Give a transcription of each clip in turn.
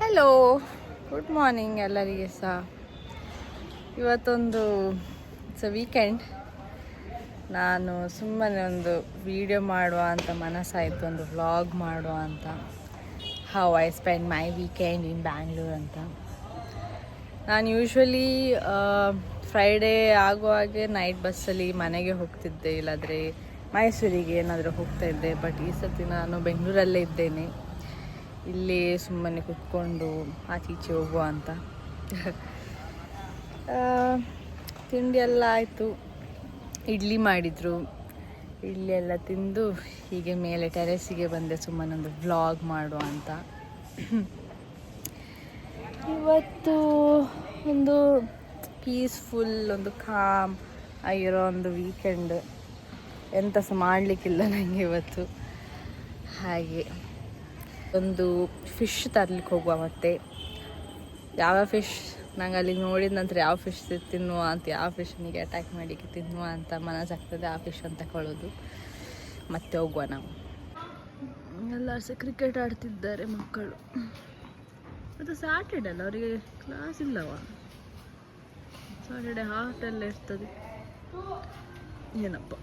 Hello, good morning ಎಲ್ಲರಿಗೆ ಸಹ. ಇವತ್ತೊಂದು ವೀಕೆಂಡ್. ನಾನು ಸುಮ್ಮನೆ ಒಂದು ವಿಡಿಯೋ ಮಾಡುವ ಅಂತ ಮನಸ್ಸಾಯಿತು, ಒಂದು ವ್ಲಾಗ್ ಮಾಡುವ ಅಂತ. How I spend my weekend in Bangalore ಅಂತ. ನಾನು ಯೂಶ್ವಲಿ ಫ್ರೈಡೇ ಆಗುವಾಗೆ ನೈಟ್ ಬಸ್ಸಲ್ಲಿ ಮನೆಗೆ ಹೋಗ್ತಿದ್ದೆ, ಇಲ್ಲಾಂದರೆ ಮೈಸೂರಿಗೆ ಏನಾದರೂ ಹೋಗ್ತಾಯಿದ್ದೆ. ಬಟ್ ಈ ಸರ್ತಿ ನಾನು ಬೆಂಗಳೂರಲ್ಲೇ ಇದ್ದೇನೆ. ಇಲ್ಲಿ ಸುಮ್ಮನೆ ಕುತ್ಕೊಂಡು ಆಚೀಚೆ ಹೋಗುವ ಅಂತ. ತಿಂಡಿ ಎಲ್ಲ ಆಯಿತು. ಇಡ್ಲಿ ಮಾಡಿದರು. ಇಡ್ಲಿ ಎಲ್ಲ ತಿಂದು ಹೀಗೆ ಮೇಲೆ ಟೆರೆಸಿಗೆ ಬಂದೆ ಸುಮ್ಮನೆ ಒಂದು ವ್ಲಾಗ್ ಮಾಡುವ ಅಂತ. ಇವತ್ತು ಒಂದು ಪೀಸ್ಫುಲ್, ಒಂದು ಕಾಮ್ ಆಗಿರೋ ಒಂದು ವೀಕೆಂಡ್. ಎಂತ ಸಹ ಮಾಡಲಿಕ್ಕಿಲ್ಲ ನನಗೆ ಇವತ್ತು. ಹಾಗೆ ಒಂದು ಫಿಶ್ ತರಲಿಕ್ಕೆ ಹೋಗುವ. ಮತ್ತು ಯಾವ ಫಿಶ್ ನಂಗೆ ಅಲ್ಲಿ ನೋಡಿದ ನಂತರ ಯಾವ ಫಿಶ್ ತಿನ್ನುವ ಅಂತ, ಯಾವ ಫಿಶ್ನಿಗೆ ಅಟ್ಯಾಕ್ ಮಾಡಿಕ್ಕೆ ತಿನ್ನುವ ಅಂತ ಮನಸ್ಸಾಗ್ತದೆ, ಆ ಫಿಶ್ ಅಂತ ತಗೊಳ್ಳೋದು. ಮತ್ತೆ ಹೋಗುವ ನಾವು. ಎಲ್ಲರೂ ಸಹ ಕ್ರಿಕೆಟ್ ಆಡ್ತಿದ್ದಾರೆ ಮಕ್ಕಳು. ಅದು ಸ್ಯಾಟರ್ಡೆ ಅಲ್ಲ, ಅವರಿಗೆ ಕ್ಲಾಸ್ ಇಲ್ಲವ. ಸ್ಯಾಟರ್ಡೆ ಹಾಫ್ ಎಲ್ಲ ಇರ್ತದೆ ಏನಪ್ಪ.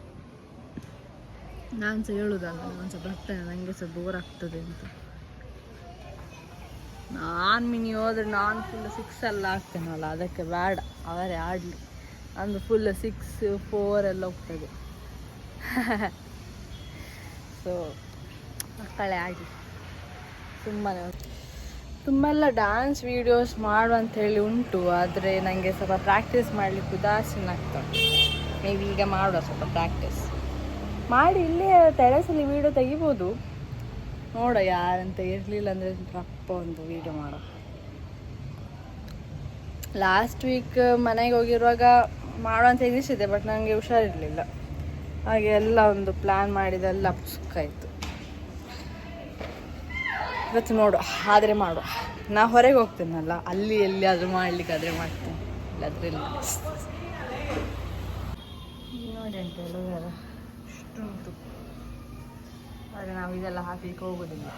ನಾನು ಸಹ ಹೇಳೋದಲ್ಲ, ನಾನು ಸಹ ಬರ್ತೇನೆ, ನನಗೆ ಸಹ ಬೋರ್ ಆಗ್ತದೆ ಅಂತ. ನಾನು ಮಿನಿ ಹೋದ್ರೆ ನಾನು ಫುಲ್ 6 ಎಲ್ಲ ಆಗ್ತೇನಲ್ಲ, ಅದಕ್ಕೆ ಬೇಡ, ಅವರೇ ಆಡಲಿ. ಅಂದು ಫುಲ್ 6, 4 ಎಲ್ಲ ಹೋಗ್ತದೆ. ಸೊ ಮಕ್ಕಳೇ ಆಡಲಿ. ತುಂಬ ಡ್ಯಾನ್ಸ್ ವೀಡಿಯೋಸ್ ಮಾಡುವಂಥೇಳಿ ಉಂಟು, ಆದರೆ ನನಗೆ ಸ್ವಲ್ಪ ಪ್ರಾಕ್ಟೀಸ್ ಮಾಡಲಿಕ್ಕೆ ಉದಾಸೀನ ಆಗ್ತದೆ. ಮೇ ಬಿ ಈಗ ಮಾಡುವ ಸ್ವಲ್ಪ ಪ್ರಾಕ್ಟೀಸ್ ಮಾಡಿ ಇಲ್ಲೇ ಟೆರೆಸಲ್ಲಿ ವೀಡಿಯೋ ತೆಗಿಬೋದು. ನೋಡ ಯಾರಂತ ಇರಲಿಲ್ಲ ಅಂದರೆ ರಪ್ಪ ಒಂದು ವೀಡಿಯೋ ಮಾಡೋ. ಲಾಸ್ಟ್ ವೀಕ್ ಮನೆಗೆ ಹೋಗಿರುವಾಗ ಮಾಡುವಂತ ಎನಿಸಿದೆ, ಬಟ್ ನನಗೆ ಹುಷಾರಿರಲಿಲ್ಲ. ಹಾಗೆ ಎಲ್ಲ ಒಂದು ಪ್ಲ್ಯಾನ್ ಮಾಡಿದೆಲ್ಲ ಪುಸ್ತಕಾಯಿತು. ಇವತ್ತು ನೋಡು, ಆದರೆ ಮಾಡುವ. ನಾ ಹೊರಗೆ ಹೋಗ್ತೇನಲ್ಲ, ಅಲ್ಲಿ ಎಲ್ಲಿಯಾದರೂ ಮಾಡಲಿಕ್ಕಾದರೆ ಮಾಡ್ತೇನೆ, ಇಲ್ಲಾದರೆ ಇಲ್ಲ. ನೋಡಿ ಅಂತ ಹೇಳುವುದಾರ ಇಷ್ಟುಂಟು, ಆದರೆ ನಾವು ಇದೆಲ್ಲ ಹಾಕಲಿಕ್ಕೆ ಹೋಗೋದಿಲ್ಲ.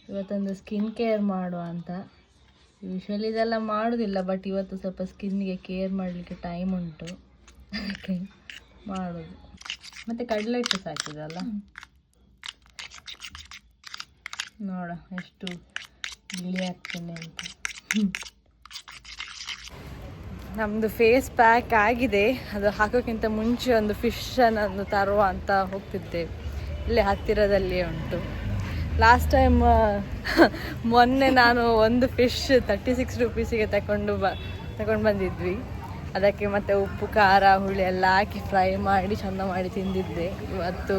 ಇವತ್ತೊಂದು ಸ್ಕಿನ್ ಕೇರ್ ಮಾಡುವ ಅಂತ. ಯೂಶ್ವಲಿ ಇದೆಲ್ಲ ಮಾಡೋದಿಲ್ಲ, ಬಟ್ ಇವತ್ತು ಸ್ವಲ್ಪ ಸ್ಕಿನ್ನಿಗೆ ಕೇರ್ ಮಾಡಲಿಕ್ಕೆ ಟೈಮ್ ಉಂಟು, ಅದಕ್ಕೆ ಮಾಡೋದು. ಮತ್ತು ಕಡಲೆ ಹಿಟ್ಟು ಸಾಕಿದಲ್ಲ, ನೋಡ ಎಷ್ಟು ಬಿಳಿ ಆಗ್ತೇನೆ ಅಂತ. ನಮ್ಮದು ಫೇಸ್ ಪ್ಯಾಕ್ ಆಗಿದೆ. ಅದು ಹಾಕೋಕ್ಕಿಂತ ಮುಂಚೆ ಒಂದು ಫಿಶನ್ನು ತರುವ ಅಂತ ಹೋಗ್ತಿದ್ದೇವೆ. ಇಲ್ಲೇ ಹತ್ತಿರದಲ್ಲಿಯೇ ಉಂಟು. ಲಾಸ್ಟ್ ಟೈಮ್ ಮೊನ್ನೆ ನಾನು ಒಂದು ಫಿಶ್ 36 ರೂಪೀಸಿಗೆ ತಗೊಂಡು ಬಂದಿದ್ವಿ. ಅದಕ್ಕೆ ಮತ್ತು ಉಪ್ಪು, ಖಾರ, ಹುಳಿ ಎಲ್ಲ ಹಾಕಿ ಫ್ರೈ ಮಾಡಿ ಚೆಂದ ಮಾಡಿ ತಿಂದಿದ್ದೆ. ಇವತ್ತು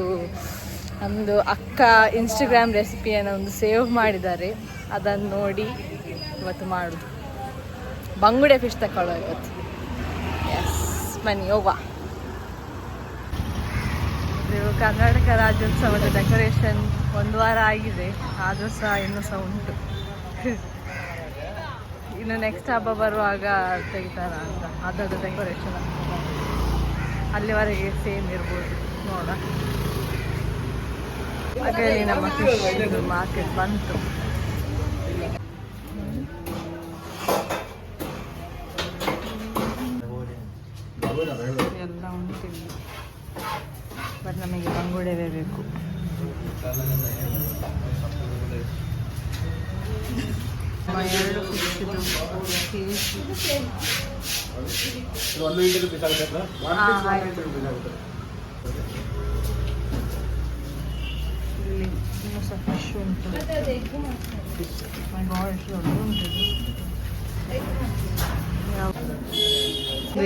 ನಮ್ಮದು ಅಕ್ಕ ಇನ್ಸ್ಟಾಗ್ರಾಮ್ ರೆಸಿಪಿಯನ್ನು ಒಂದು ಸೇವ್ ಮಾಡಿದ್ದಾರೆ, ಅದನ್ನು ನೋಡಿ ಇವತ್ತು ಮಾಡೋದು. ಬಂಗುಡೆ ಫಿಶ್ ತಗೊಳ್ಳೋ ಇವತ್ತು. ಎಸ್, ಬನ್ನಿ ಹೋಗುವ. ಇದು ಕರ್ನಾಟಕ ರಾಜ್ಯೋತ್ಸವದ ಡೆಕೋರೇಷನ್ 1 ವಾರ ಆಗಿದೆ, ಆದರೂ ಸಹ ಇನ್ನೂ ಸಹ ಉಂಟು. ಇನ್ನು ನೆಕ್ಸ್ಟ್ ಹಬ್ಬ ಬರುವಾಗ ತೆಗಿತಾರ ಅಂತ ಅದರದ್ದು ಡೆಕೋರೇಷನ್ ಅಂತ. ಅಲ್ಲಿವರೆಗೆ ಸೇಮ್ ಇರ್ಬೋದು, ನೋಡ. ಹಾಗೆ ನಮ್ಮ ಫಿಶ್ ಮಾರ್ಕೆಟ್ ಬಂತು. ಎಲ್ಲ ಉಂಟು, ಬಟ್ ನಮಗೆ ಬಂಗುಡೆವೇ ಬೇಕು. ಎರಡು ಫಿಶ್ದು ಕೇಜಿ. ಇಲ್ಲಿ ಇನ್ನೂ ಸಹ ಫಿಶ್ ಉಂಟು.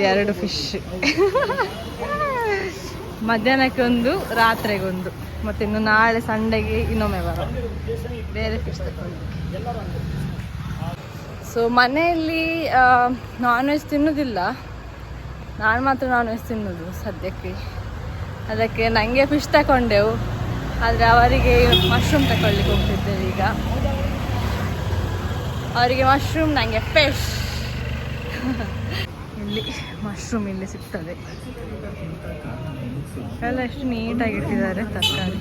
ಎರಡು ಫಿಶ್, ಮಧ್ಯಾಹ್ನಕ್ಕೆ ಒಂದು, ರಾತ್ರಿಗೆ ಒಂದು, ಮತ್ತು ಇನ್ನು ನಾಳೆ ಸಂಡೆಗೆ ಇನ್ನೊಮ್ಮೆ ಬರೋ ಬೇರೆ ಫಿಶ್ ತಗೊಂಡು. ಸೊ ಮನೆಯಲ್ಲಿ ನಾನ್ ವೆಜ್ ತಿನ್ನೋದಿಲ್ಲ, ನಾನು ಮಾತ್ರ ನಾನ್ ವೆಜ್ ತಿನ್ನೋದು ಸದ್ಯಕ್ಕೆ. ಅದಕ್ಕೆ ನನಗೆ ಫಿಶ್ ತಗೊಂಡೆವು, ಆದರೆ ಅವರಿಗೆ ಮಶ್ರೂಮ್ ತಗೊಳ್ಳಿಕ್ಕೆ ಹೋಗ್ತಿದ್ದೇವೆ ಈಗ. ಅವರಿಗೆ ಮಶ್ರೂಮ್, ನನಗೆ ಫಿಶ್. ಇಲ್ಲಿ ಮಶ್ರೂಮ್ ಇಲ್ಲಿ ಸಿಗ್ತದೆ. ಎಲ್ಲ ಎಷ್ಟು ನೀಟಾಗಿ ಇಟ್ಟಿದ್ದಾರೆ ತರಕಾರಿ.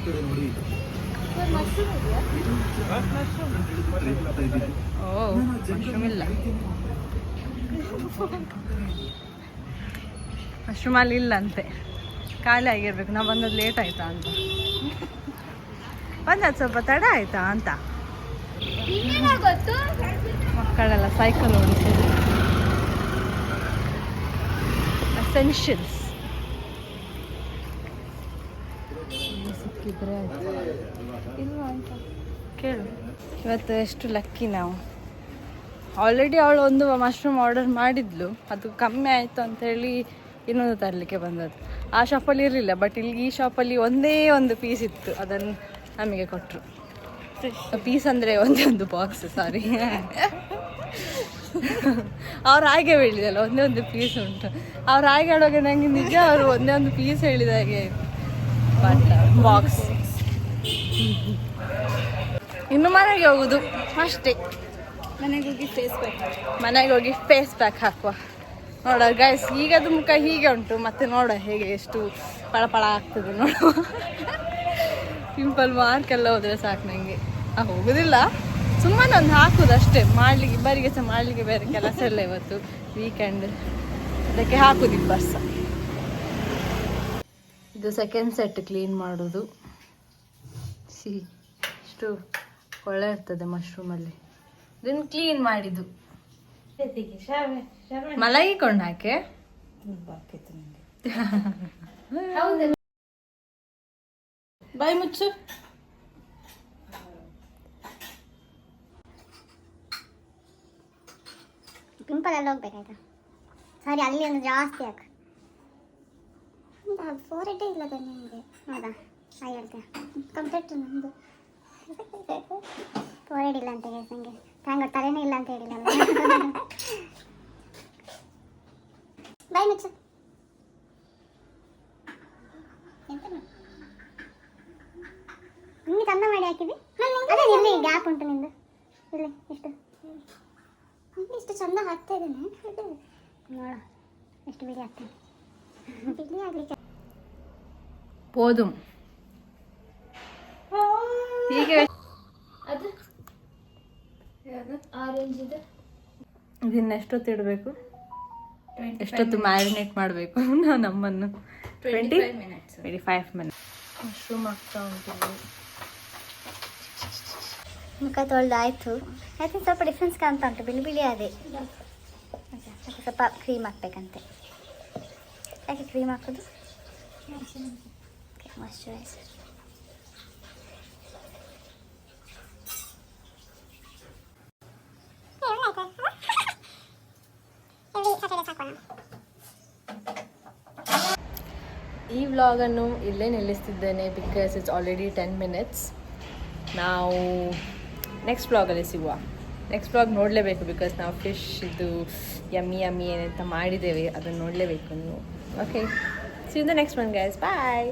ಓ ಮಶ್ರೂಮ್ ಇಲ್ಲ, ಮಶ್ರೂಮ್ ಅಲ್ಲಿ ಇಲ್ಲಂತೆ, ಖಾಲಿ ಆಗಿರ್ಬೇಕು. ನಾವು ಬಂದದ್ದು ಲೇಟ್ ಆಯ್ತಾ ಅಂತ, ಬಂದದ್ದು ಸ್ವಲ್ಪ ತಡ ಆಯ್ತಾ ಅಂತ. ಮಕ್ಕಳೆಲ್ಲ ಸೈಕಲ್ ಓಡಿಸೋದು ಎಸೆನ್ಷಿಯಲ್ಸ್ ಸಿಕ್ಕಿದ್ರೆ ಇಲ್ಲ ಅಂತ ಕೇಳು. ಇವತ್ತು ಎಷ್ಟು ಲಕ್ಕಿ ನಾವು. ಆಲ್ರೆಡಿ ಅವಳು ಒಂದು ಮಶ್ರೂಮ್ ಆರ್ಡರ್ ಮಾಡಿದ್ಲು, ಅದು ಕಮ್ಮಿ ಆಯಿತು ಅಂಥೇಳಿ ಇನ್ನೊಂದು ತರಲಿಕ್ಕೆ ಬಂದದ್ದು. ಆ ಶಾಪಲ್ಲಿ ಇರಲಿಲ್ಲ, ಬಟ್ ಇಲ್ಲಿ ಈ ಶಾಪಲ್ಲಿ ಒಂದೇ ಒಂದು ಪೀಸ್ ಇತ್ತು, ಅದನ್ನು ನಮಗೆ ಕೊಟ್ಟರು. ಪೀಸ್ ಅಂದರೆ ಒಂದೇ ಒಂದು ಬಾಕ್ಸ್, ಸಾರಿ. ಅವ್ರು ಹಾಗೆ ಹೇಳಿದಲ್ಲ ಒಂದೇ ಒಂದು ಪೀಸ್ ಉಂಟು. ಅವ್ರು ಹಾಗೆ ಹೇಳುವಾಗ ನನಗೆ ನಿಜ ಅವರು ಒಂದೇ ಒಂದು ಪೀಸ್ ಹೇಳಿದ ಹಾಗೆ. ಬಟ್ ಬಾಕ್ಸ್ ಇನ್ನು ಮನೆಗೆ ಹೋಗುದು ಅಷ್ಟೇ. ಮನೆಗೆ ಹೋಗಿ ಫೇಸ್ ಪ್ಯಾಕ್ ಹಾಕುವ. ನೋಡ ಗೈಸ್, ಈಗದು ಮುಖ ಹೀಗೆ ಉಂಟು, ಮತ್ತೆ ನೋಡ ಹೇಗೆ ಎಷ್ಟು ಪಳಪಳ ಆಗ್ತದೆ ನೋಡುವ. ಪಿಂಪಲ್ ಮಾರ್ಕ್ ಎಲ್ಲ ಹೋದರೆ ಸಾಕು ನನಗೆ. ಹೋಗುದಿಲ್ಲ, ಸುಮ್ಮನೆ ಒಂದು ಹಾಕುದು ಅಷ್ಟೇ. ಮಾಡ್ಲಿಕ್ಕೆ ಇಬ್ಬರಿಗೆ ಸಹ ಮಾಡಲಿಕ್ಕೆ ಬೇರೆ ಕೆಲಸ ಇಲ್ಲ, ಇವತ್ತು ವೀಕೆಂಡ್, ಅದಕ್ಕೆ ಹಾಕುದು ಇಬ್ಬರು ಸಹ. ಇದು ಸೆಕೆಂಡ್ ಸೆಟ್ ಕ್ಲೀನ್ ಮಾಡೋದು. ಇಷ್ಟು ಒಳ್ಳೆ ಇರ್ತದೆ ಮಶ್ರೂಮಲ್ಲಿ. ಇದನ್ನು ಕ್ಲೀನ್ ಮಾಡಿದ್ದು ಮಲಗಿಕೊಂಡು ಹಾಕೆ ಬಾಯ್ ಮುಚ್ಚು. ಪಿಂಪಲ್ ಎಲ್ಲ ಹೋಗ್ಬೇಕಾಯ್ತಾ? ಸಾರಿ, ಅಲ್ಲಿ ಒಂದು ಜಾಸ್ತಿ ಯಾಕೆ ಫೋರೆಡ್ಡೇ ಇಲ್ಲ ತಾನೆ ನಿಮಗೆ? ಹೌದಾ? ಹಾಯ್ ಹೇಳ್ತೆ ಕಂಪ್ಲೀಟ್ ನಮ್ಮದು ಫೋರೆಡ್ ಇಲ್ಲ ಅಂತ ಹೇಳಿ ನನಗೆ ಹಂಗೆ ತಲೆನೇ ಇಲ್ಲ ಅಂತ ಹೇಳಿಲ್ಲ. ಬಾಯ್ ಮುಚ್ಚು. ಎಂತ ನಿಮಗೆ ಚಂದ ಮಾಡಿ ಹಾಕಿದ್ವಿ. ಅದೇ ಇಲ್ಲಿ ಗ್ಯಾಪ್ ಉಂಟು ನಿಂದು, ಇಲ್ಲಿ ಎಷ್ಟು ಇಷ್ಟು ಚಂದ ಹಾಕ್ತಾ ಇದ್ದೇನೆ. ನೋಡ ಎಷ್ಟು ಬಿಳಿ ಆಗ್ತದೆ. ಬಿಳಿ ಆಗ್ಲಿಕ್ಕೆ போதும். ಹೀಗೆ ಅದು ಆರೆಂಜ್ ಇದೆ. ಇದನ್ನ ಎಷ್ಟೊತ್ತು ಇಡಬೇಕು, ಎಷ್ಟೊತ್ತು ಮ್ಯಾರಿನೇಟ್ ಮಾಡಬೇಕು ನಮ್ಮನ್ನು? 25 ಮಿನಿಟ್ಸ್. ಮಶ್ರೂಮ್ ಆಗ್ತಾ ಉಂಟು. ಮುಖ ತೊಳೆದಾಯ್ತು. ಐ ಥಿಂಕ್ ಸ್ವಲ್ಪ ಡಿಫ್ರೆನ್ಸ್ ಕಾಣ್ತಾ ಉಂಟು, ಬಿಳಿ ಬಿಳಿ ಅದೇ. ಸ್ವಲ್ಪ ಕ್ರೀಮ್ ಹಾಕ್ಬೇಕಂತೆ. ಯಾಕೆ ಕ್ರೀಮ್ ಹಾಕೋದು? ಮಾಯ್ಶ್ಚರೈಸರ್. ಈ ವ್ಲಾಗನ್ನು ಇಲ್ಲೇ ನಿಲ್ಲಿಸ್ತಿದ್ದೇನೆ, ಬಿಕಾಸ್ ಇಟ್ಸ್ ಆಲ್ರೆಡಿ 10 ಮಿನಿಟ್ಸ್. ನಾವು ನೆಕ್ಸ್ಟ್ ವ್ಲಾಗಲ್ಲಿ ಸಿಗುವ. ನೆಕ್ಸ್ಟ್ ವ್ಲಾಗ್ ನೋಡಲೇಬೇಕು, ಬಿಕಾಸ್ ನಾವು ಫಿಶ್ ಇದು ಯಮ್ಮಿ ಏನಂತ ಮಾಡಿದ್ದೇವೆ, ಅದನ್ನು ನೋಡಲೇಬೇಕು ನೀವು. Okay, see you in the next one guys, bye.